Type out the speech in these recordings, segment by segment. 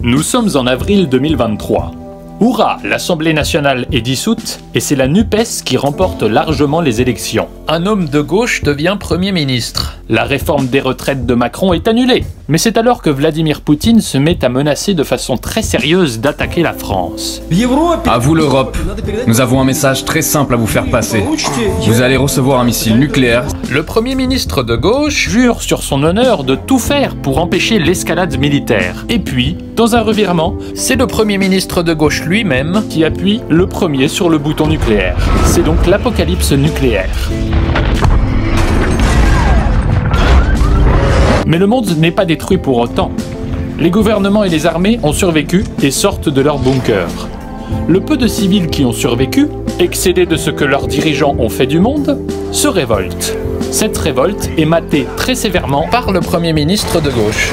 Nous sommes en avril 2023. Hurrah, l'Assemblée nationale est dissoute et c'est la NUPES qui remporte largement les élections. Un homme de gauche devient Premier ministre. La réforme des retraites de Macron est annulée. Mais c'est alors que Vladimir Poutine se met à menacer de façon très sérieuse d'attaquer la France. À vous l'Europe, nous avons un message très simple à vous faire passer. Vous allez recevoir un missile nucléaire. Le Premier ministre de gauche Jure sur son honneur de tout faire pour empêcher l'escalade militaire. Et puis, dans un revirement, c'est le Premier ministre de gauche lui-même qui appuie le premier sur le bouton nucléaire. C'est donc l'apocalypse nucléaire. Mais le monde n'est pas détruit pour autant. Les gouvernements et les armées ont survécu et sortent de leurs bunkers. Le peu de civils qui ont survécu, excédés de ce que leurs dirigeants ont fait du monde, se révoltent. Cette révolte est matée très sévèrement par le Premier ministre de gauche.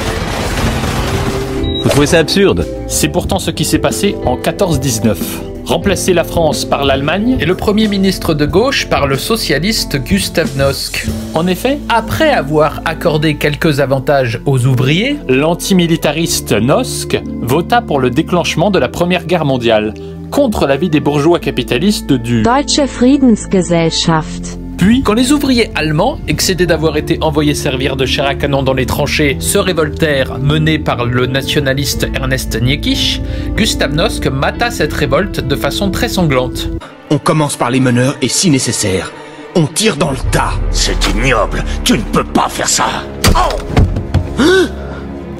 Vous trouvez ça absurde? C'est pourtant ce qui s'est passé en 14-19. Remplacer la France par l'Allemagne Et le Premier ministre de gauche par le socialiste Gustav Nosk. En effet, Après avoir accordé quelques avantages aux ouvriers, l'antimilitariste Nosk vota pour le déclenchement de la Première Guerre mondiale, contre l'avis des bourgeois capitalistes du Deutsche Friedensgesellschaft. Puis, quand les ouvriers allemands, excédés d'avoir été envoyés servir de chair à canon dans les tranchées, se révoltèrent, menés par le nationaliste Ernest Niekisch, Gustav Nosk mata cette révolte de façon très sanglante. On commence par les meneurs et si nécessaire, on tire dans le tas. C'est ignoble, tu ne peux pas faire ça.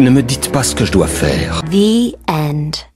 Ne me dites pas ce que je dois faire. The end.